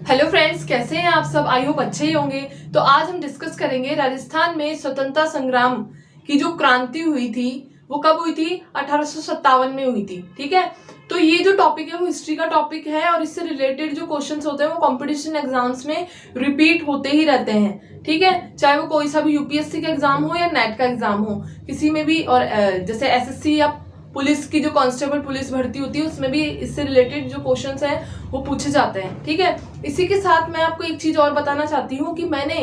Hello friends, कैसे हैं आप सब। आई होप अच्छे ही होंगे। तो आज हम डिस्कस करेंगे राजस्थान में स्वतंत्रता संग्राम की जो क्रांति हुई थी वो कब हुई थी। 1857 में हुई थी। ठीक है, तो ये जो टॉपिक है वो हिस्ट्री का टॉपिक है और इससे रिलेटेड जो क्वेश्चंस होते हैं वो कंपटीशन एग्जाम्स में रिपीट होते ही रहते हैं। ठीक है, चाहे वो कोई सा भी यूपीएससी का एग्जाम हो या नेट का एग्जाम हो, किसी में भी। और जैसे एसएससी या पुलिस की जो कांस्टेबल पुलिस भर्ती होती है उसमें भी इससे रिलेटेड जो क्वेश्चंस हैं वो पूछे जाते हैं। ठीक है, इसी के साथ मैं आपको एक चीज और बताना चाहती हूँ कि मैंने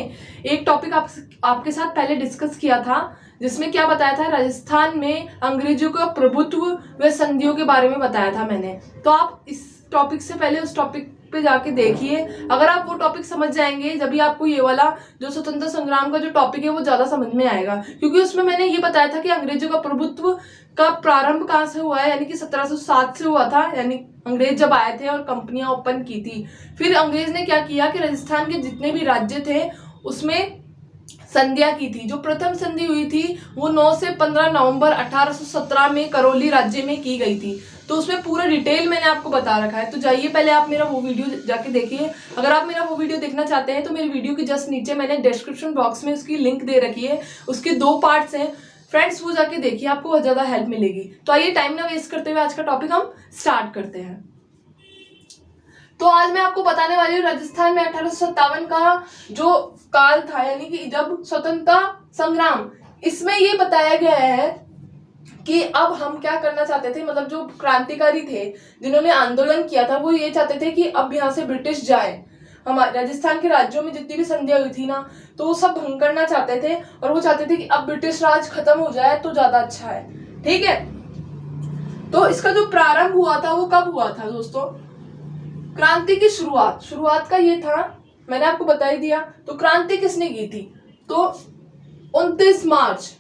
एक टॉपिक आपके साथ पहले डिस्कस किया था जिसमें क्या बताया था, राजस्थान में अंग्रेजों का प्रभुत्व व संधियों के बारे में बताया था मैंने। तो आप इस टॉपिक से पहले उस टॉपिक पे जाके देखिए। अगर आप वो टॉपिक समझ जाएंगे जब भी आपको ये वाला जो स्वतंत्रता संग्राम का जो टॉपिक है वो ज्यादा समझ में आएगा, क्योंकि उसमें मैंने ये बताया था कि अंग्रेजों का प्रभुत्व का प्रारंभ कहाँ से हुआ है, यानी कि 1707 से हुआ था। यानी अंग्रेज जब आए थे और कंपनियां ओपन की थी, फिर अंग्रेज ने क्या किया कि राजस्थान के जितने भी राज्य थे उसमें संधिया की थी। जो प्रथम संधि हुई थी वो 9 से 15 नवंबर 1817 में करौली राज्य में की गई थी। तो उसमें पूरा डिटेल मैंने आपको बता रखा है, तो जाइए पहले आप मेरा वो वीडियो जाके देखिए। अगर आप मेरा वो वीडियो देखना चाहते हैं तो मेरी वीडियो के जस्ट नीचे मैंने डिस्क्रिप्शन बॉक्स में उसकी लिंक दे रखी है। उसके 2 पार्ट्स हैं फ्रेंड्स, वो जाके देखिए, आपको बहुत ज्यादा हेल्प मिलेगी। तो आइए टाइम ना वेस्ट करते हुए आज का टॉपिक हम स्टार्ट करते हैं। तो आज मैं आपको बताने वाली हूँ राजस्थान में 1857 का जो काल था, यानी कि जब स्वतंत्रता संग्राम, इसमें ये बताया गया है कि अब हम क्या करना चाहते थे। मतलब जो क्रांतिकारी थे जिन्होंने आंदोलन किया था वो ये चाहते थे कि अब यहाँ से ब्रिटिश जाए। हमारे राजस्थान के राज्यों में जितनी भी संधियां हुई थी ना, तो वो सब भंग करना चाहते थे और वो चाहते थे कि अब ब्रिटिश राज खत्म हो जाए तो ज्यादा अच्छा है। ठीक है, तो इसका जो प्रारंभ हुआ था वो कब हुआ था दोस्तों। क्रांति की शुरुआत का ये था, मैंने आपको बता ही दिया। तो क्रांति किसने की थी, तो 29 मार्च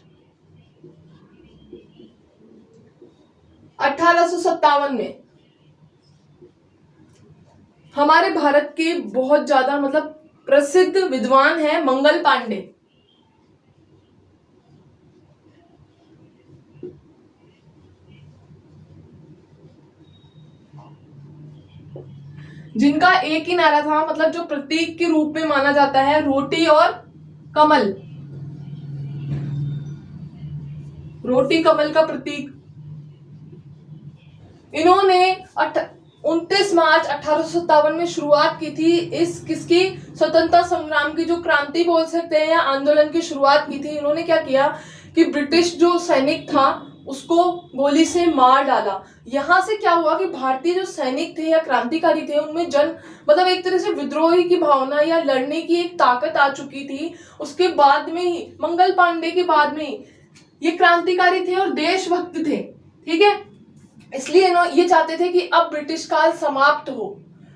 1857 में हमारे भारत के बहुत ज्यादा मतलब प्रसिद्ध विद्वान हैं मंगल पांडे। जिनका एक ही नारा था, मतलब जो प्रतीक के रूप में माना जाता है, रोटी और कमल। रोटी कमल का प्रतीक। इन्होंने 29 मार्च 1857 में शुरुआत की थी इस किसकी, स्वतंत्रता संग्राम की जो क्रांति बोल सकते हैं या आंदोलन की शुरुआत की थी। इन्होंने क्या किया कि ब्रिटिश जो सैनिक था उसको गोली से मार डाला। यहां से क्या हुआ कि भारतीय जो सैनिक थे या क्रांतिकारी थे उनमें मतलब एक तरह से विद्रोही की भावना या लड़ने की एक ताकत आ चुकी थी। उसके बाद में ही मंगल पांडे के बाद में ही ये क्रांतिकारी थे और देशभक्त थे। ठीक है, इसलिए ये चाहते थे कि अब ब्रिटिश काल समाप्त हो,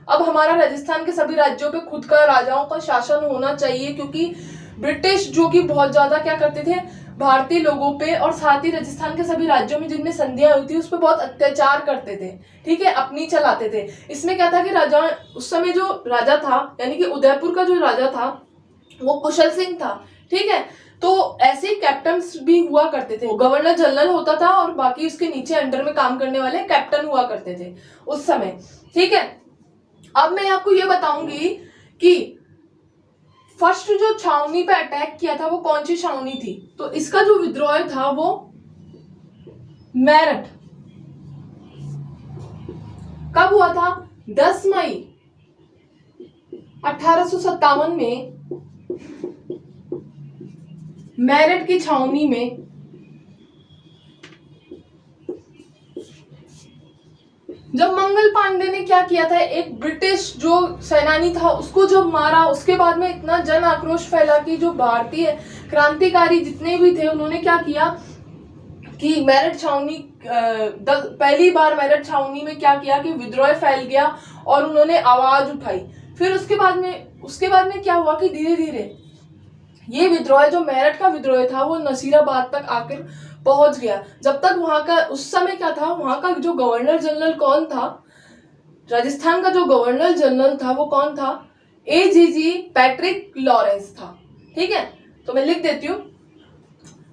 अब हमारा राजस्थान के सभी राज्यों पे खुद का राजाओं का शासन होना चाहिए, क्योंकि ब्रिटिश जो कि बहुत ज्यादा क्या करते थे भारतीय लोगों पे और साथ ही राजस्थान के सभी राज्यों में जिनमें संधियां हुई थी उस पर बहुत अत्याचार करते थे। ठीक है, अपनी चलाते थे। इसमें क्या था कि राजा, उस समय जो राजा था यानी कि उदयपुर का जो राजा था वो कुशल सिंह था। ठीक है, तो ऐसे कैप्टन्स भी हुआ करते थे। गवर्नर जनरल होता था और बाकी उसके नीचे अंडर में काम करने वाले कैप्टन हुआ करते थे उस समय। ठीक है, अब मैं आपको ये बताऊंगी कि फर्स्ट जो छावनी पे अटैक किया था वो कौन सी छावनी थी। तो इसका जो विद्रोह था वो मेरठ। कब हुआ था, 10 मई 1857 में मेरठ की छावनी में जब मंगल पांडे ने क्या किया था, एक ब्रिटिश जो सेनानी था उसको जब मारा, उसके बाद में इतना जन आक्रोश फैला कि जो भारतीय क्रांतिकारी जितने भी थे उन्होंने क्या किया कि मेरठ छावनी, पहली बार मेरठ छावनी में क्या किया कि विद्रोह फैल गया और उन्होंने आवाज उठाई। फिर उसके बाद में क्या हुआ कि धीरे धीरे ये विद्रोह, जो मेरठ का विद्रोह था, वो नसीराबाद तक आकर पहुंच गया। जब तक वहां का, उस समय क्या था, वहां का जो गवर्नर जनरल कौन था, राजस्थान का जो गवर्नर जनरल था वो कौन था, एजीजी पैट्रिक लॉरेंस था। ठीक है, तो मैं लिख देती हूँ।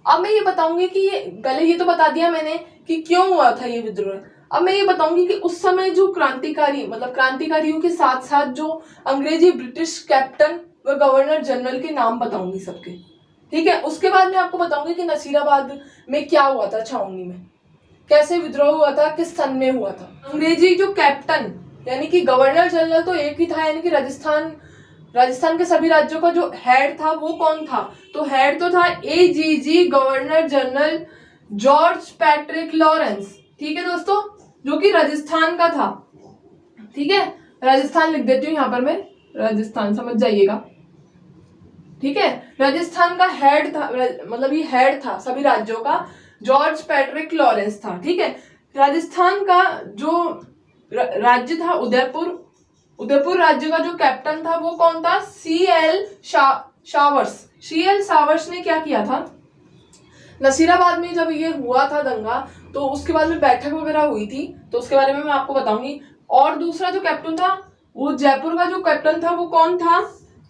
अब मैं ये बताऊंगी कि ये, पहले ये तो बता दिया मैंने कि क्यों हुआ था ये विद्रोह। अब मैं ये बताऊंगी कि उस समय जो क्रांतिकारी मतलब क्रांतिकारियों के साथ साथ जो अंग्रेजी ब्रिटिश कैप्टन व गवर्नर जनरल के नाम बताऊंगी सबके, ठीक है। उसके बाद मैं आपको बताऊंगी कि नसीराबाद में क्या हुआ था, छावनी में कैसे विद्रोह हुआ था, किस सन में हुआ था। अंग्रेजी जो कैप्टन यानी कि गवर्नर जनरल तो एक ही था, यानी कि राजस्थान के सभी राज्यों का जो हेड था वो कौन था, तो हेड तो था AGG governor general George Patrick Lawrence, ठीक है दोस्तों, जो कि राजस्थान का था, ठीक है। राजस्थान लिख देती हूँ यहाँ पर मैं, राजस्थान समझ जाइएगा, ठीक है। राजस्थान का हेड था, मतलब ये हेड था सभी राज्यों का, जॉर्ज पैट्रिक लॉरेंस था, ठीक है। राजस्थान का जो राज्य था उदयपुर राज्य का जो कैप्टन था वो कौन था, CL सावर्स ने क्या किया था, नसीराबाद में जब ये हुआ था दंगा तो उसके बाद में बैठक वगैरह हुई थी, तो उसके बारे में मैं आपको बताऊंगी। और दूसरा जो कैप्टन था वो जयपुर का जो कैप्टन था वो कौन था,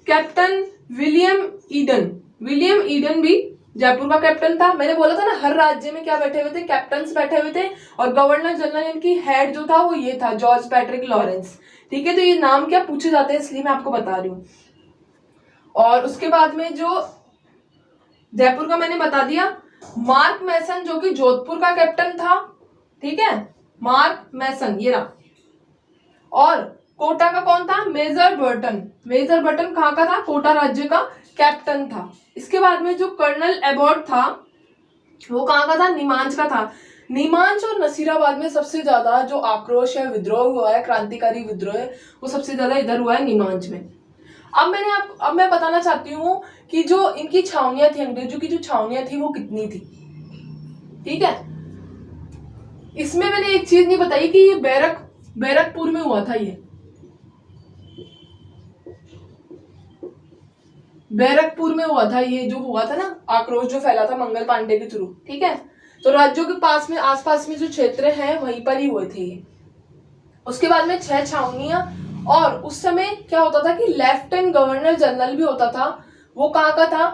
कैप्टन विलियम ईडन भी जयपुर का कैप्टन था। मैंने बोला था ना हर राज्य में क्या बैठे हुए थे, कैप्टन्स बैठे हुए थे, और गवर्नर जनरल इनकी हेड जो था वो ये था जॉर्ज पैट्रिक लॉरेंस, ठीक है। तो ये नाम क्या पूछे जाते हैं इसलिए मैं आपको बता रही हूँ। और उसके बाद में जो जयपुर का मैंने बता दिया, मार्क मैसन जो कि जोधपुर का कैप्टन था, ठीक है, मार्क मैसन ये रहा। और कोटा का कौन था, मेजर बर्टन कहाँ का था, कोटा राज्य का कैप्टन था। इसके बाद में जो कर्नल एबॉट था वो कहाँ का था, नीमांच का था। नीमांच और नसीराबाद में सबसे ज्यादा जो आक्रोश है, विद्रोह हुआ है, क्रांतिकारी विद्रोह है, वो सबसे ज्यादा इधर हुआ है नीमांच में। अब मैं बताना चाहती हूँ कि जो इनकी छावनियां थी, अंग्रेजों की जो छावनियां थी वो कितनी थी, ठीक है। इसमें मैंने एक चीज नहीं बताई कि ये बैरकपुर में हुआ था, ये बैरकपुर में हुआ था, ये जो हुआ था ना आक्रोश जो फैला था मंगल पांडे के थ्रू, ठीक है। तो राज्यों के पास में आसपास में जो क्षेत्र हैं वहीं पर ही हुए थे ये। उसके बाद में 6 छावनियां, और उस समय क्या होता था कि लेफ्टिनेंट गवर्नर जनरल भी होता था, वो कहाँ का था,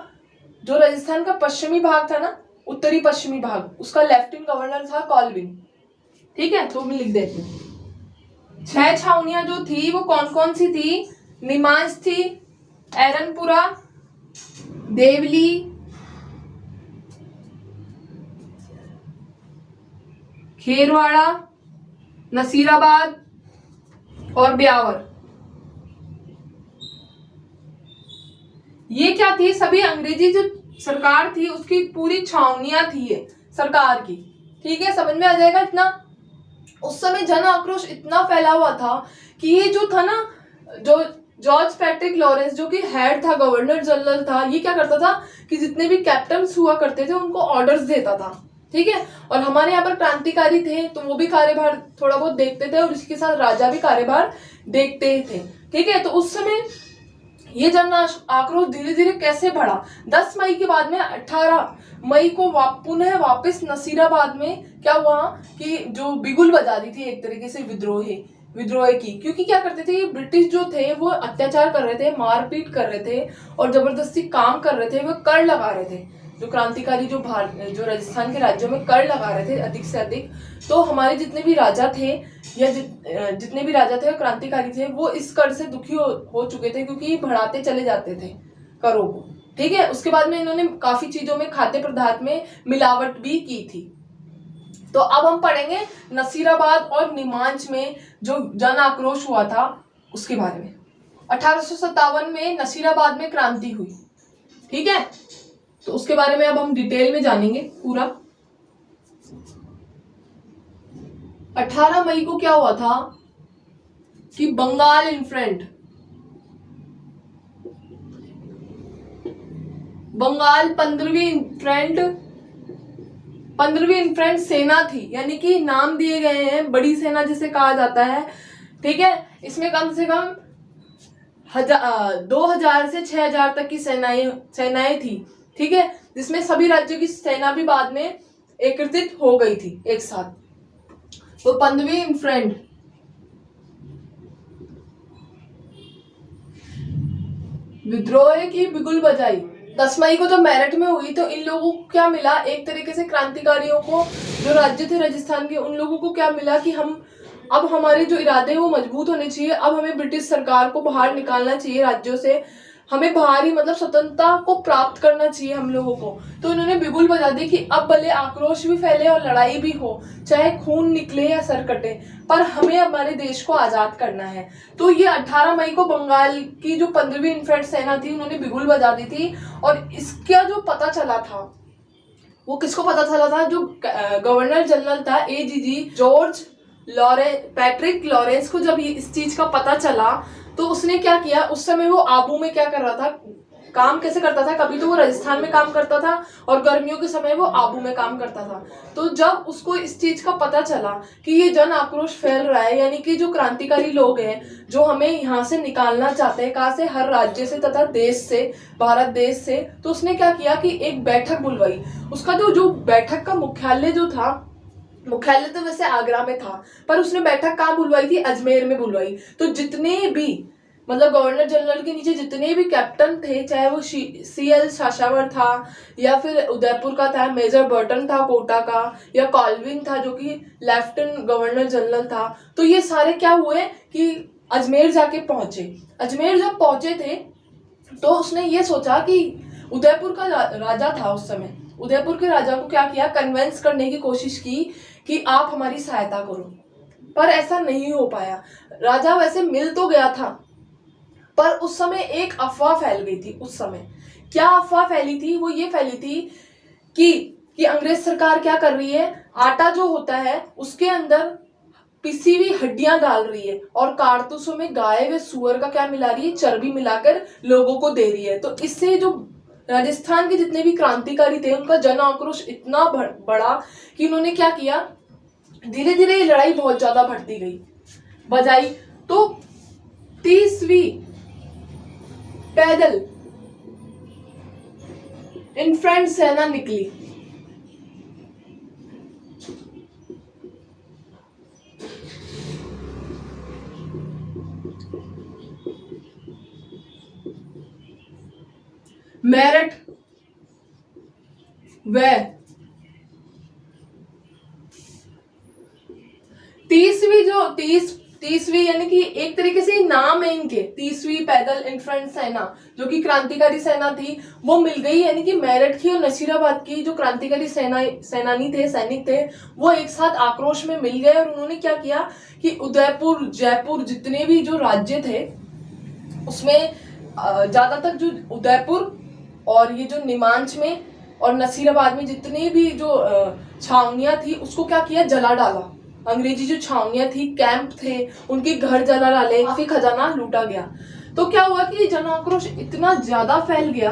जो राजस्थान का पश्चिमी भाग था ना, उत्तरी पश्चिमी भाग, उसका लेफ्टिनेंट गवर्नर था कॉलविन, ठीक है। तो मैं लिख देती हूँ 6 छावनियां जो थी वो कौन कौन सी थी, नीमांच थी, एरनपुरा, देवली, खेरवाड़ा, नसीराबाद और ब्यावर। ये क्या थी, सभी अंग्रेजी जो सरकार थी उसकी पूरी छावनियां थी ये सरकार की, ठीक है। समझ में आ जाएगा इतना। उस समय जन आक्रोश इतना फैला हुआ था कि ये जो था ना, जो जॉर्ज पैट्रिक लॉरेंस जो कि हेड था, गवर्नर जनरल था, ये क्या करता था कि जितने भी कैप्टन्स हुआ करते थे उनको ऑर्डर्स देता था, ठीक है। और हमारे यहाँ पर क्रांतिकारी थे तो वो भी कार्यभार थोड़ा बहुत देखते थे, और इसके साथ राजा भी कार्यभार देखते थे, ठीक है। तो उस समय ये जन आक्रोश धीरे धीरे कैसे बढ़ा, 10 मई के बाद में 18 मई को पुनः वापस नसीराबाद में क्या हुआ कि जो बिगुल बजा दी थी एक तरीके से विद्रोह की, क्योंकि क्या करते थे, ब्रिटिश जो थे वो अत्याचार कर रहे थे, मारपीट कर रहे थे और जबरदस्ती काम कर रहे थे, वो कर लगा रहे थे। जो क्रांतिकारी जो राजस्थान के राज्यों में कर लगा रहे थे अधिक से अधिक, तो हमारे जितने भी राजा थे या जितने भी राजा थे और क्रांतिकारी थे वो इस कर से दुखी हो चुके थे, क्योंकि बढ़ाते चले जाते थे करों को, ठीक है। उसके बाद में इन्होंने काफी चीजों में, खाद्य पदार्थ में मिलावट भी की थी। तो अब हम पढ़ेंगे नसीराबाद और नीमांच में जो जन आक्रोश हुआ था उसके बारे में। 1857 में नसीराबाद में क्रांति हुई, ठीक है। तो उसके बारे में अब हम डिटेल में जानेंगे पूरा। 18 मई को क्या हुआ था कि बंगाल इन्फ्रंट 15वीं इन्फ्रंट सेना थी, यानी कि नाम दिए गए हैं बड़ी सेना जिसे कहा जाता है, ठीक है। इसमें कम से कम 2000 से 6000 तक की सेनाएं थी, ठीक है, जिसमें सभी राज्यों की सेना भी बाद में एकत्रित हो गई थी एक साथ। तो 15वीं इन्फ्रंट विद्रोह की बिगुल बजाई 10 मई को जब मेरठ में हुई तो इन लोगों को क्या मिला, एक तरीके से क्रांतिकारियों को, जो राज्य थे राजस्थान के, उन लोगों को क्या मिला कि हम अब हमारे जो इरादे हैं वो मजबूत होने चाहिए, अब हमें ब्रिटिश सरकार को बाहर निकालना चाहिए राज्यों से, हमें बाहर ही मतलब स्वतंत्रता को प्राप्त करना चाहिए हम लोगों को। तो इन्होंने बिगुल बजा दी कि अब भले आक्रोश भी फैले और लड़ाई भी हो, चाहे खून निकले या सर कटे, पर हमें हमारे देश को आजाद करना है। तो ये 18 मई को बंगाल की जो 15वीं इन्फेंट्री सेना थी उन्होंने बिगुल बजा दी थी। और इसका जो पता चला था वो किसको पता चला था, जो गवर्नर जनरल था एजीजी जॉर्ज पैट्रिक लॉरेंस को जब इस चीज का पता चला तो उसने क्या किया, उस समय वो आबू में क्या कर रहा था, काम कैसे करता था, कभी तो वो राजस्थान में काम करता था और गर्मियों के समय वो आबू में काम करता था। तो जब उसको इस चीज का पता चला कि ये जन आक्रोश फैल रहा है, यानी कि जो क्रांतिकारी लोग हैं जो हमें यहाँ से निकालना चाहते हैं, कहाँ से, हर राज्य से तथा देश से, भारत देश से, तो उसने क्या किया कि एक बैठक बुलवाई। उसका जो बैठक का मुख्यालय जो था, मुख्यालय तो वैसे आगरा में था, पर उसने बैठक कहाँ बुलवाई थी, अजमेर में बुलवाई। तो जितने भी मतलब गवर्नर जनरल के नीचे जितने भी कैप्टन थे, चाहे वो CL शाशावर था या फिर उदयपुर का था मेजर बर्टन था कोटा का, या कॉल्विन था जो कि लेफ्टिनेंट गवर्नर जनरल था, तो ये सारे क्या हुए कि अजमेर जाके पहुंचे। अजमेर जब पहुंचे थे तो उसने ये सोचा कि उदयपुर का राजा था उस समय, उदयपुर के राजा को क्या किया, कन्वेंस करने की कोशिश की कि आप हमारी सहायता करो, पर ऐसा नहीं हो पाया। राजा वैसे मिल तो गया था, पर उस समय एक अफवाह फैल गई थी। उस समय क्या अफवाह फैली थी, वो ये फैली थी कि अंग्रेज सरकार क्या कर रही है, आटा जो होता है उसके अंदर पिसी हुई हड्डियां डाल रही है और कारतूसों में गाय व सुअर का क्या मिला रही है, चर्बी मिलाकर लोगों को दे रही है। तो इससे जो राजस्थान के जितने भी क्रांतिकारी थे उनका जन आक्रोश इतना बढ़ा कि उन्होंने क्या किया, धीरे धीरे ये लड़ाई बहुत ज्यादा बढ़ती गई, बजाई। तो 30वीं पैदल इन्फेंट्री सेना निकली। मेरठ व 30वीं यानी कि एक तरीके से नाम है इनके, 30वीं पैदल इन्फेंट्री सेना जो कि क्रांतिकारी सेना थी वो मिल गई, यानी कि मेरठ की और नसीराबाद की जो क्रांतिकारी सेनानी थे, सैनिक थे, वो एक साथ आक्रोश में मिल गए। और उन्होंने क्या किया कि उदयपुर, जयपुर, जितने भी जो राज्य थे उसमें ज्यादातर जो उदयपुर और ये जो निमांच में और नसीराबाद में जितने भी जो छावनियां थी उसको क्या किया, जला डाला। अंग्रेजी जो छावनियां थी, कैंप थे, उनके घर जला डाले, काफी खजाना लूटा गया। तो क्या हुआ कि जन आक्रोश इतना ज्यादा फैल गया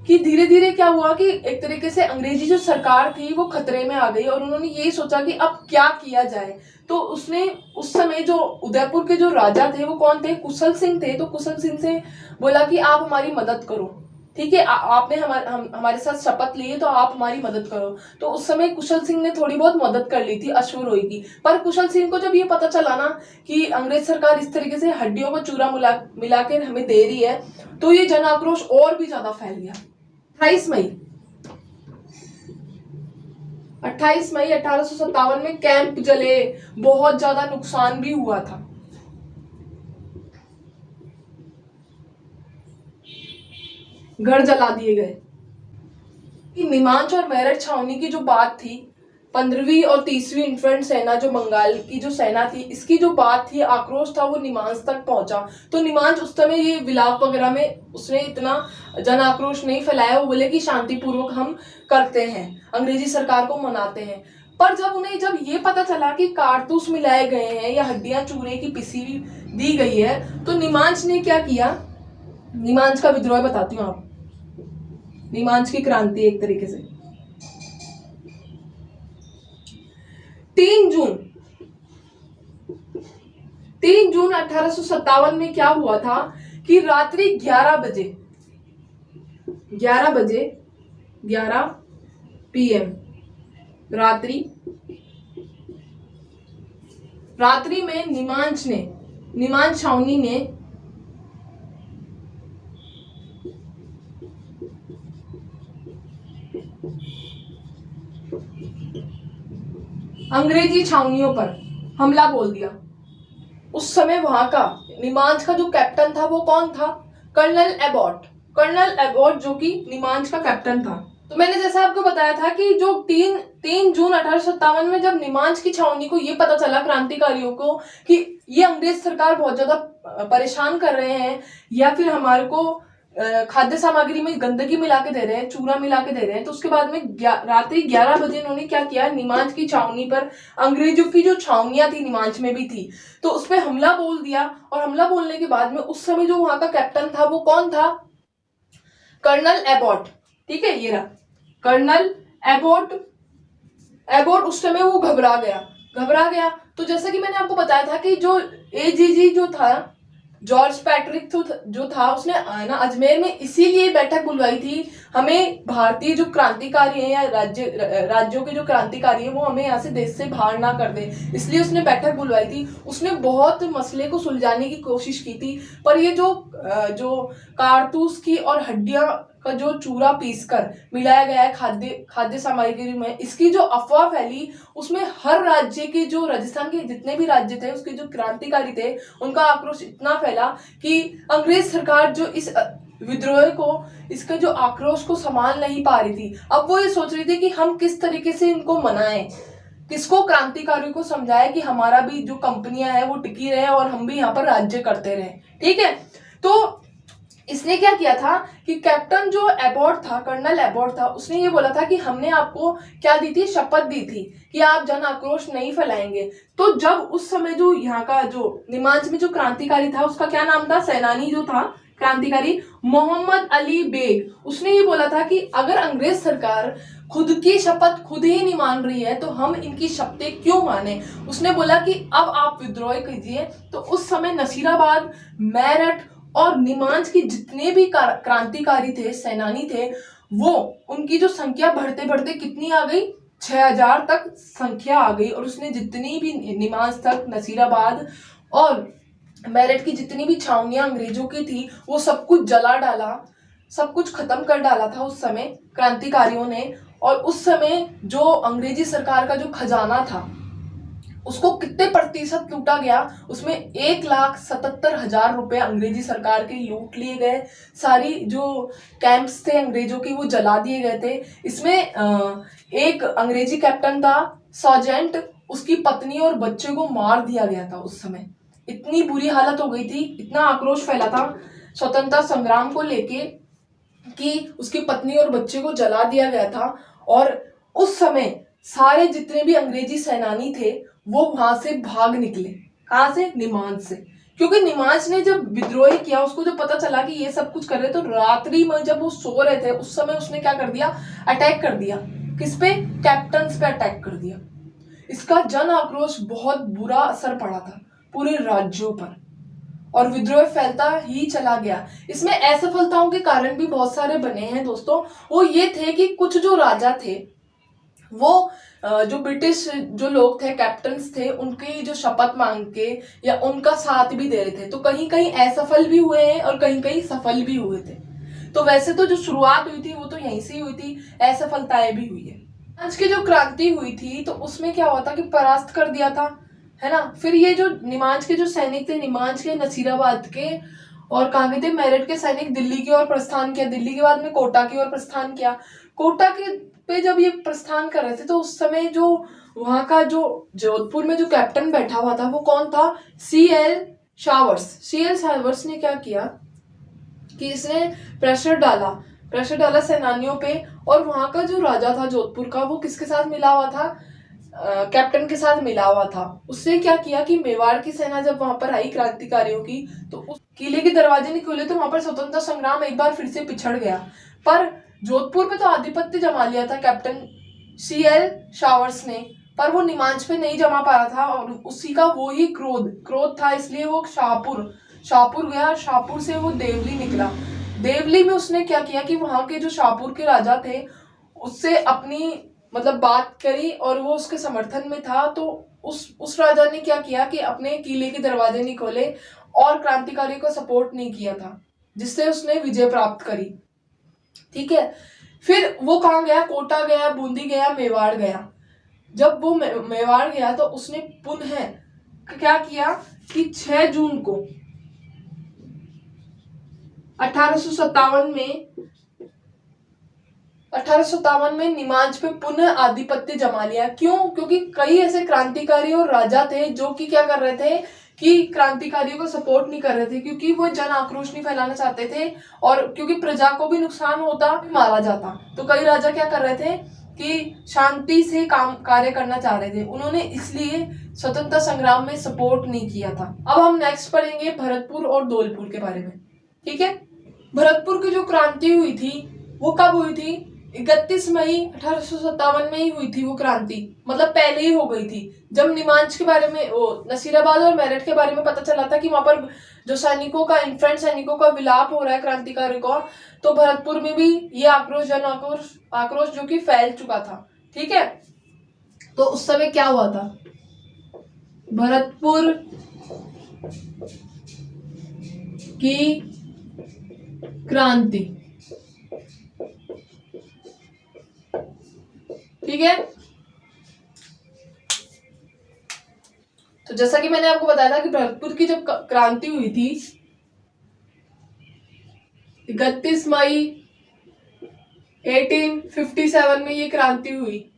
कि धीरे धीरे क्या हुआ कि एक तरीके से अंग्रेजी जो सरकार थी वो खतरे में आ गई और उन्होंने ये सोचा कि अब क्या किया जाए। तो उसने उस समय जो उदयपुर के जो राजा थे वो कौन थे, कुशल सिंह थे। तो कुशल सिंह से बोला कि आप हमारी मदद करो, ठीक है, आपने हमारे साथ शपथ ली है तो आप हमारी मदद करो। तो उस समय कुशल सिंह ने थोड़ी बहुत मदद कर ली थी अश्वरोही की। पर कुशल सिंह को जब ये पता चला ना कि अंग्रेज सरकार इस तरीके से हड्डियों को चूरा मिला के हमें दे रही है, तो ये जन आक्रोश और भी ज्यादा फैल गया। 28 मई 1857 में कैंप जले, बहुत ज्यादा नुकसान भी हुआ था। घर जला दिए गए। निमांच और मेरठ छावनी की जो बात थी, 15वीं और 30वीं इन्फेंट्री सेना जो बंगाल की जो सेना थी, इसकी जो बात थी, आक्रोश था, वो निमांच तक पहुंचा। तो निमांच उस समय ये विलाप वगैरह में उसने इतना जन आक्रोश नहीं फैलाया, वो बोले कि शांतिपूर्वक हम करते हैं, अंग्रेजी सरकार को मनाते हैं। पर जब ये पता चला कि कारतूस मिलाए गए हैं या हड्डियां चूरे की पिसी दी गई है, तो निमांच ने क्या किया, निमांच का विद्रोह बताती हूँ आप, निमांच की क्रांति एक तरीके से। 3 जून 1857 में क्या हुआ था कि रात्रि 11 PM रात्रि में निमांच छावनी ने अंग्रेजी छावनियों पर हमला बोल दिया। उस समय वहां का निमांज का जो कैप्टन था वो कौन था? Colonel Abbott. कर्नल एबॉट जो कि निमांज का कैप्टन था। तो मैंने जैसा आपको बताया था कि जो 3 जून 1857 में जब निमांज की छावनी को ये पता चला क्रांतिकारियों को कि ये अंग्रेज सरकार बहुत ज्यादा परेशान कर रहे हैं या फिर हमारे को खाद्य सामग्री में गंदगी मिला के दे रहे हैं, चूरा मिला के दे रहे हैं, तो उसके बाद में रात्रि 11 बजे इन्होंने क्या किया, निमांज की छावनी पर, अंग्रेजों की जो छावनियां थी निमांज में भी थी, तो उस पर हमला बोल दिया। और हमला बोलने के बाद में उस समय जो वहां का कैप्टन था वो कौन था? Colonel Abbott. ठीक है, ये रहा कर्नल एबॉट। एबॉट उस समय वो घबरा गया। तो जैसा कि मैंने आपको बताया था कि जो एजीजी जो था, जॉर्ज पैट्रिक जो था, उसने ना अजमेर में इसीलिए बैठक बुलवाई थी, हमें भारतीय जो क्रांतिकारी हैं या राज्यों के जो क्रांतिकारी हैं वो हमें यहाँ से देश से बाहर ना कर दे, इसलिए उसने बैठक बुलवाई थी। उसने बहुत मसले को सुलझाने की कोशिश की थी, पर ये जो कारतूस की और हड्डियां का जो चूरा पीसकर मिलाया गया है खाद्य सामग्री में, इसकी जो अफवाह फैली, उसमें हर राज्य के जो राजस्थान के जितने भी राज्य थे उसके जो क्रांतिकारी थे उनका आक्रोश इतना फैला कि अंग्रेज सरकार जो इस विद्रोह को, इसके जो आक्रोश को संभाल नहीं पा रही थी। अब वो ये सोच रही थी कि हम किस तरीके से इनको मनाएं, किसको क्रांतिकारियों को समझाए कि हमारा भी जो कंपनियां हैं वो टिकी रहे और हम भी यहाँ पर राज्य करते रहे। ठीक है, तो इसने क्या किया था कि कैप्टन जो एबॉट था, कर्नल एबॉट था, उसने ये बोला था कि हमने आपको क्या दी थी, शपथ दी थी कि आप जन आक्रोश नहीं फैलाएंगे। तो जब उस समय जो यहाँ का जो निमांज में जो क्रांतिकारी था उसका क्या नाम था, सेनानी जो था क्रांतिकारी मोहम्मद अली बेग, उसने ये बोला था कि अगर अंग्रेज सरकार खुद की शपथ खुद ही नहीं मान रही है तो हम इनकी शपथें क्यों माने। उसने बोला कि अब आप विद्रोह कीजिए। तो उस समय नसीराबाद, मेरठ और निमांज की जितने भी क्रांतिकारी थे, सेनानी थे, वो उनकी जो संख्या बढ़ते बढ़ते कितनी आ गई, 6000 तक संख्या आ गई। और उसने जितनी भी निमांज तक, नसीराबाद और मेरठ की जितनी भी छावनियां अंग्रेजों की थी वो सब कुछ जला डाला, सब कुछ खत्म कर डाला था उस समय क्रांतिकारियों ने। और उस समय जो अंग्रेजी सरकार का जो खजाना था उसको कितने प्रतिशत लूटा गया, उसमें 1,77,000 रुपए अंग्रेजी सरकार के लूट लिए गए। सारी जो कैंप्स थे अंग्रेजों की वो जला दिए गए थे। इसमें एक अंग्रेजी कैप्टन था सर्जेंट, उसकी पत्नी और बच्चे को मार दिया गया था। उस समय इतनी बुरी हालत हो गई थी, इतना आक्रोश फैला था स्वतंत्रता संग्राम को लेके कि उसकी पत्नी और बच्चे को जला दिया गया था। और उस समय सारे जितने भी अंग्रेजी सेनानी थे वो वहां से भाग निकले। कहां से? निमांज से। क्योंकि निमांज ने जब विद्रोह किया, उसको जब पता चला कि ये सब कुछ कर रहे, तो रात्रि में जब वो सो रहे थे उस समय उसने क्या कर दिया, अटैक कर दिया। किस पे? कैप्टन्स पे अटैक कर दिया। इसका जन आक्रोश बहुत बुरा असर पड़ा था पूरे राज्यों पर और विद्रोह फैलता ही चला गया। इसमें असफलताओं के कारण भी बहुत सारे बने हैं दोस्तों। वो ये थे कि कुछ जो राजा थे वो जो ब्रिटिश जो लोग थे, कैप्टन्स थे, उनकी जो शपथ मांग के या उनका साथ भी दे रहे थे, तो कहीं कहीं असफल भी हुए हैं और कहीं कहीं सफल भी हुए थे। तो वैसे तो जो शुरुआत हुई थी वो तो यहीं से ही हुई थी, असफलताएं भी हुई है। आज की जो क्रांति हुई थी तो उसमें क्या हुआ था कि परास्त कर दिया था, है ना। फिर ये जो निमांज के जो सैनिक थे, निमांज के, नसीराबाद के और कहाँ के थे, मेरठ के सैनिक दिल्ली की ओर प्रस्थान किया। दिल्ली के बाद में कोटा की ओर प्रस्थान किया। कोटा के पे जब ये प्रस्थान कर रहे थे तो उस समय जो वहां का जो जोधपुर में जो कैप्टन बैठा हुआ था वो कौन था? CL showers. CL शावर्स ने क्या किया कि इसने प्रेशर डाला सेनानियों पे। और वहां का जो राजा था जोधपुर का, वो किसके साथ मिला हुआ था? कैप्टन के साथ मिला हुआ था। उसने क्या किया कि मेवाड़ की सेना जब वहां पर आई क्रांतिकारियों की, तो उस किले के दरवाजे नहीं खुले, तो वहां पर स्वतंत्रता संग्राम एक बार फिर से पिछड़ गया। पर जोधपुर पे तो आधिपत्य जमा लिया था कैप्टन CL शावर्स ने, पर वो निमांज पे नहीं जमा पा रहा था। और उसी का वो ही क्रोध था, इसलिए वो शाहपुर गया। शाहपुर से वो देवली निकला। देवली में उसने क्या किया कि वहां के जो शाहपुर के राजा थे उससे अपनी बात करी और वो उसके समर्थन में था। तो उस राजा ने क्या किया कि अपने किले के दरवाजे नहीं खोले और क्रांतिकारियों को सपोर्ट नहीं किया था, जिससे उसने विजय प्राप्त करी। ठीक है, फिर वो कहाँ गया? कोटा गया, बूंदी गया, मेवाड़ गया। जब वो मेवाड़ गया तो उसने पुनः क्या किया कि 6 जून को 1857 में निमांच पे पुनः आधिपत्य जमा लिया। क्यों? क्योंकि कई ऐसे क्रांतिकारी और राजा थे जो कि क्या कर रहे थे कि क्रांतिकारियों को सपोर्ट नहीं कर रहे थे, क्योंकि वो जन आक्रोश नहीं फैलाना चाहते थे और क्योंकि प्रजा को भी नुकसान होता, मारा जाता। तो कई राजा क्या कर रहे थे कि शांति से काम कार्य करना चाह रहे थे, उन्होंने इसलिए स्वतंत्रता संग्राम में सपोर्ट नहीं किया था। अब हम नेक्स्ट पढ़ेंगे भरतपुर और धौलपुर के बारे में। ठीक है, भरतपुर की जो क्रांति हुई थी वो कब हुई थी? 31 मई 1857 में ही हुई थी वो क्रांति, मतलब पहले ही हो गई थी। जब निमांच के बारे में, नसीराबाद और मेरठ के बारे में पता चला था कि वहां पर जो सैनिकों का, इन्फ्रंट सैनिकों का विलाप हो रहा है क्रांतिकारियों का, तो भरतपुर में भी ये आक्रोश, जन आक्रोश जो कि फैल चुका था। ठीक है, तो उस समय क्या हुआ था? भरतपुर की क्रांति। ठीक है, तो जैसा कि मैंने आपको बताया था कि भरतपुर की जब क्रांति हुई थी 31 मई 1857 में ये क्रांति हुई।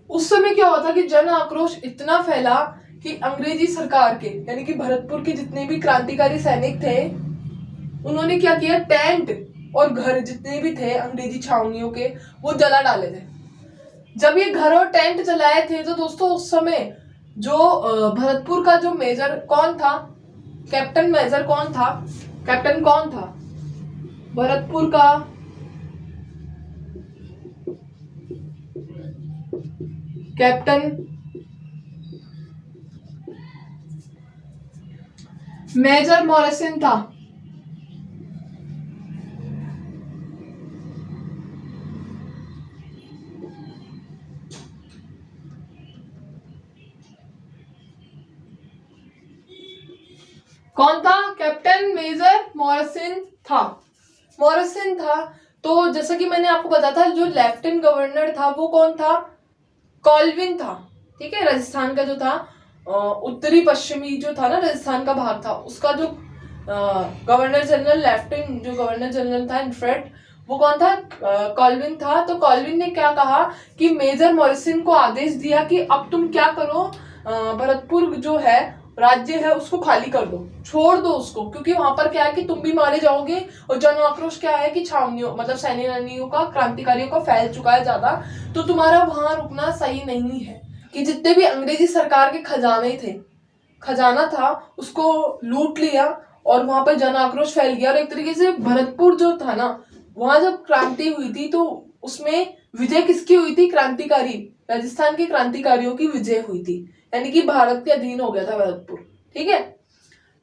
उस समय क्या हुआ था कि जन आक्रोश इतना फैला कि अंग्रेजी सरकार के, यानी कि भरतपुर के जितने भी क्रांतिकारी सैनिक थे, उन्होंने क्या किया, टेंट और घर जितने भी थे अंग्रेजी छावनियों के, वो जला डाले थे। जब ये घर और टेंट जलाए थे तो दोस्तों उस समय जो भरतपुर का जो मेजर कौन था, कैप्टन मेजर कौन था, कैप्टन कौन था भरतपुर का? कैप्टन मेजर मॉरिसन था। कौन था? कैप्टन मेजर मॉरिसन था। मॉरिसन था। तो जैसा कि मैंने आपको बताया था, जो लेफ्टिनेंट गवर्नर था वो कौन था? कॉल्विन था। ठीक है, राजस्थान का जो था उत्तरी पश्चिमी जो था ना, राजस्थान का भाग था, उसका जो गवर्नर जनरल, लेफ्टिनेंट जो गवर्नर जनरल था इनफैक्ट, वो कौन था? कॉल्विन था। तो कॉल्विन ने क्या कहा कि मेजर मॉरिसन को आदेश दिया कि अब तुम क्या करो, भरतपुर जो है राज्य है उसको खाली कर दो, छोड़ दो उसको, क्योंकि वहां पर क्या है कि तुम भी मारे जाओगे और जन आक्रोश क्या है कि छावनियों, मतलब सैनिकों का, क्रांतिकारियों का फैल चुका है ज्यादा, तो तुम्हारा वहां रुकना सही नहीं है। कि जितने भी अंग्रेजी सरकार के खजाने थे, खजाना था, उसको लूट लिया और वहां पर जन आक्रोश फैल गया। और एक तरीके से भरतपुर जो था ना, वहां जब क्रांति हुई थी तो उसमें विजय किसकी हुई थी? क्रांतिकारी, राजस्थान के क्रांतिकारियों की विजय हुई थी, यानी कि भारत के अधीन हो गया था भरतपुर। ठीक है,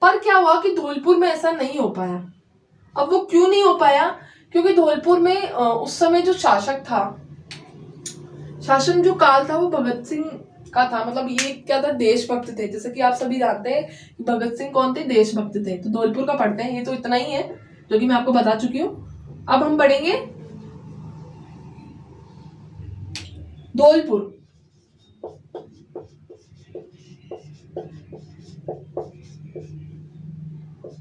पर क्या हुआ कि धौलपुर में ऐसा नहीं हो पाया। अब वो क्यों नहीं हो पाया? क्योंकि धौलपुर में उस समय जो शासक था, शासन जो काल था वो भगत सिंह का था। मतलब ये क्या था? देशभक्त थे। जैसे कि आप सभी जानते हैं कि भगत सिंह कौन थे? देशभक्त थे। तो धौलपुर का पढ़ते हैं, ये तो इतना ही है जो कि मैं आपको बता चुकी हूँ। अब हम पढ़ेंगे धौलपुर।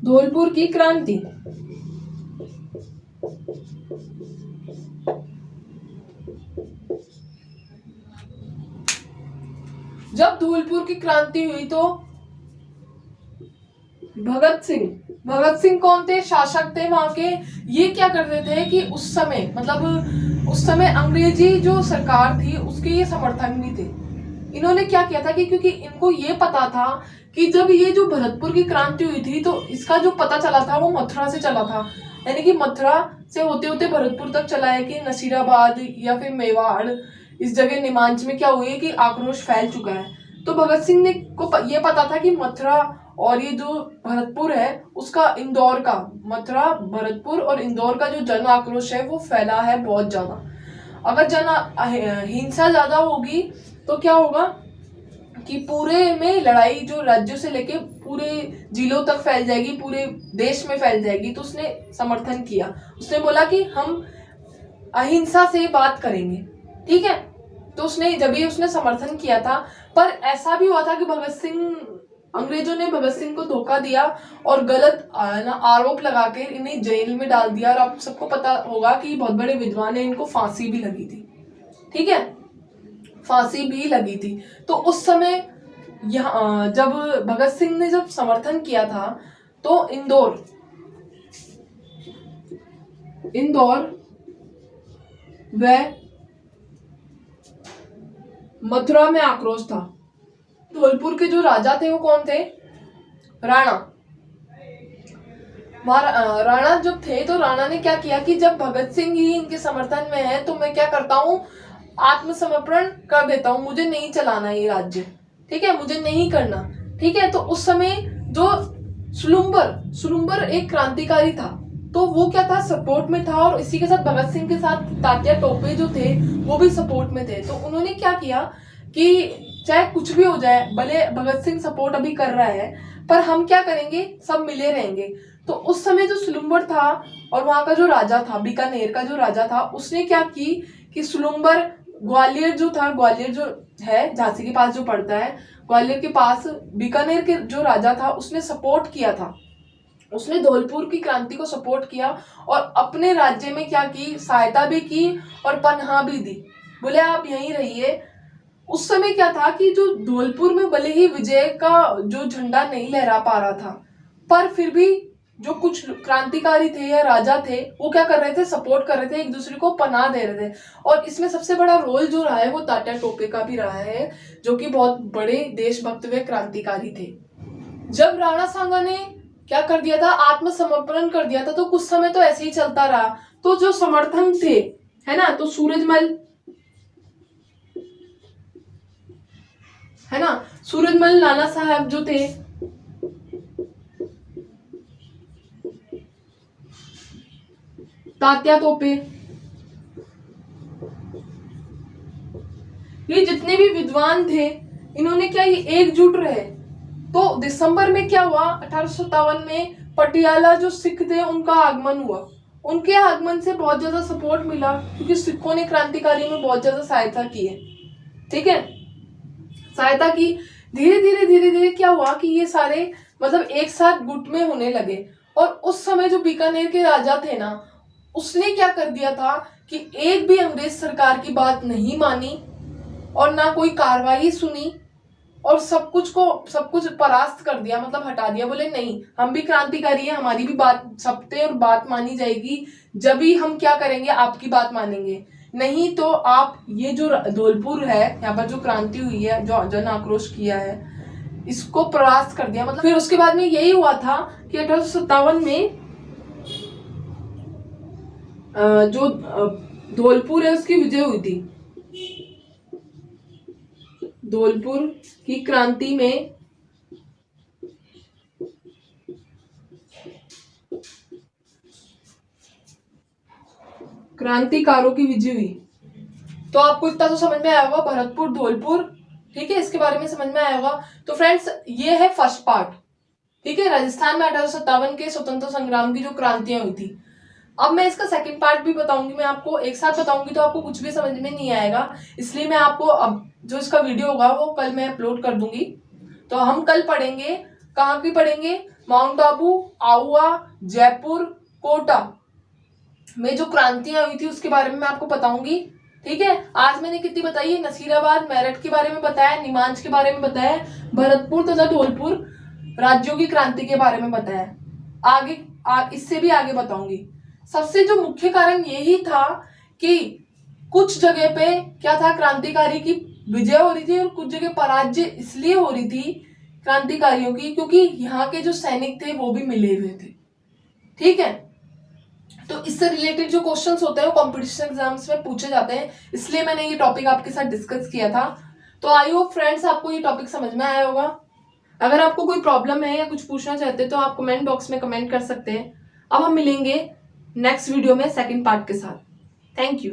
धौलपुर की क्रांति। जब धौलपुर की क्रांति हुई तो भगत सिंह कौन थे? शासक थे वहां के। ये क्या करते थे कि उस समय, मतलब उस समय अंग्रेजी जो सरकार थी उसके ये समर्थक भी थे। इन्होंने क्या किया था कि क्योंकि इनको ये पता था कि जब ये जो भरतपुर की क्रांति हुई थी तो इसका जो पता चला था वो मथुरा से चला था, यानी कि मथुरा से होते होते भरतपुर तक चला है कि नसीराबाद या फिर मेवाड़, इस जगह निमांच में क्या हुई है कि आक्रोश फैल चुका है। तो भगत सिंह ने को ये पता था कि मथुरा और ये जो भरतपुर है उसका, इंदौर का, मथुरा, भरतपुर और इंदौर का जो जन आक्रोश है वो फैला है बहुत ज्यादा। अगर जन हिंसा ज्यादा होगी तो क्या होगा? कि पूरे में लड़ाई जो राज्यों से लेके पूरे जिलों तक फैल जाएगी, पूरे देश में फैल जाएगी, तो उसने समर्थन किया। उसने बोला कि हम अहिंसा से बात करेंगे, ठीक है। तो उसने जब ये उसने समर्थन किया था, पर ऐसा भी हुआ था कि अंग्रेजों ने भगत सिंह को धोखा दिया और गलत आरोप लगा के इन्हें जेल में डाल दिया। और आप सबको पता होगा कि बहुत बड़े विद्वान है, इनको फांसी भी लगी थी, ठीक है, फांसी भी लगी थी। तो उस समय जब भगत सिंह ने जब समर्थन किया था, तो इंदौर व मथुरा में आक्रोश था। धौलपुर के जो राजा थे वो कौन थे? राणा। राणा जब थे तो राणा ने क्या किया कि जब भगत सिंह ही इनके समर्थन में है तो मैं क्या करता हूँ, आत्मसमर्पण कर देता हूँ, मुझे नहीं चलाना ये राज्य, ठीक है, मुझे नहीं करना, ठीक है। तो उस समय जो सुलुम्बर एक क्रांतिकारी था, तो वो क्या था, सपोर्ट में था। और इसी के साथ भगत सिंह के साथ तात्या टोपे जो थे वो भी सपोर्ट में थे। तो उन्होंने क्या किया कि चाहे कुछ भी हो जाए, भले भगत सिंह सपोर्ट अभी कर रहा है, पर हम क्या करेंगे, सब मिले रहेंगे। तो उस समय जो सुलुम्बर था और वहां का जो राजा था, बीकानेर का जो राजा था, उसने क्या की कि सुलुम्बर ग्वालियर जो है झांसी के पास जो पड़ता है, ग्वालियर के पास बीकानेर के जो राजा था उसने सपोर्ट किया था। उसने धौलपुर की क्रांति को सपोर्ट किया और अपने राज्य में क्या की, सहायता भी की और पनाह भी दी, बोले आप यहीं रहिए। उस समय क्या था कि जो धौलपुर में भले ही विजय का जो झंडा नहीं लहरा पा रहा था, पर फिर भी जो कुछ क्रांतिकारी थे या राजा थे वो क्या कर रहे थे, सपोर्ट कर रहे थे, एक दूसरे को पनाह दे रहे थे। और इसमें सबसे बड़ा रोल जो रहा है वो तात्या टोपे का भी रहा है, जो कि बहुत बड़े देशभक्त व क्रांतिकारी थे। जब राणा सांगा ने क्या कर दिया था, आत्मसमर्पण कर दिया था, तो कुछ समय तो ऐसे ही चलता रहा। तो जो समर्थन थे, है ना, तो सूरजमल नाना साहब जो थे, तात्या टोपे, ये जितने भी विद्वान थे, इन्होंने क्या, ये एकजुट रहे। तो दिसंबर में क्या हुआ, 1857 में पटियाला जो सिख थे उनका आगमन हुआ। उनके आगमन से बहुत ज्यादा सपोर्ट मिला, क्योंकि सिखों ने क्रांतिकारी में बहुत ज्यादा सहायता की है, ठीक है, सहायता की। धीरे धीरे क्या हुआ कि ये सारे मतलब एक साथ गुट में होने लगे। और उस समय जो बीकानेर के राजा थे ना, उसने क्या कर दिया था कि एक भी अंग्रेज सरकार की बात नहीं मानी और ना कोई कार्रवाई सुनी, और सब कुछ परास्त कर दिया, मतलब हटा दिया। बोले नहीं, हम भी क्रांतिकारी है, हमारी भी बात सब पे और बात मानी जाएगी, जब भी हम क्या करेंगे, आपकी बात मानेंगे, नहीं तो आप ये जो धौलपुर है, यहाँ पर जो क्रांति हुई है, जो जन आक्रोश किया है, इसको परास्त कर दिया। मतलब फिर उसके बाद में यही हुआ था कि 1857 में जो धौलपुर है उसकी विजय हुई थी। धौलपुर की क्रांति में क्रांतिकारों की विजय हुई। तो आपको इतना तो समझ में आया होगा, भरतपुर, धौलपुर, ठीक है, इसके बारे में समझ में आया होगा। तो फ्रेंड्स, ये है फर्स्ट पार्ट, ठीक है, राजस्थान में 1857 के स्वतंत्रता संग्राम की जो क्रांतियां हुई थी। अब मैं इसका सेकंड पार्ट भी बताऊंगी, मैं आपको एक साथ बताऊंगी तो आपको कुछ भी समझ में नहीं आएगा, इसलिए मैं आपको अब जो इसका वीडियो होगा वो कल मैं अपलोड कर दूंगी। तो हम कल पढ़ेंगे, कहाँ की पढ़ेंगे, माउंट आबू, आहुआ, जयपुर, कोटा में जो क्रांतियां हुई थी उसके बारे में मैं आपको बताऊंगी, ठीक है। आज मैंने कितनी बताई है, नसीराबाद, मेरठ के बारे में बताया, नीमांच के बारे में बताया, भरतपुर तथा धौलपुर राज्यों की क्रांति के बारे में बताया। आगे इससे भी आगे बताऊंगी। सबसे जो मुख्य कारण यही था कि कुछ जगह पे क्या था, क्रांतिकारी की विजय हो रही थी और कुछ जगह पराजय इसलिए हो रही थी क्रांतिकारियों की क्योंकि यहाँ के जो सैनिक थे वो भी मिले हुए थे, ठीक है। तो इससे रिलेटेड जो क्वेश्चंस होते हैं वो कॉम्पिटिशन एग्जाम्स में पूछे जाते हैं, इसलिए मैंने ये टॉपिक आपके साथ डिस्कस किया था। तो आई होप फ्रेंड्स आपको ये टॉपिक समझ में आया होगा। अगर आपको कोई प्रॉब्लम है या कुछ पूछना चाहते हैं तो आप कमेंट बॉक्स में कमेंट कर सकते हैं। अब हम मिलेंगे नेक्स्ट वीडियो में सेकंड पार्ट के साथ। Thank you.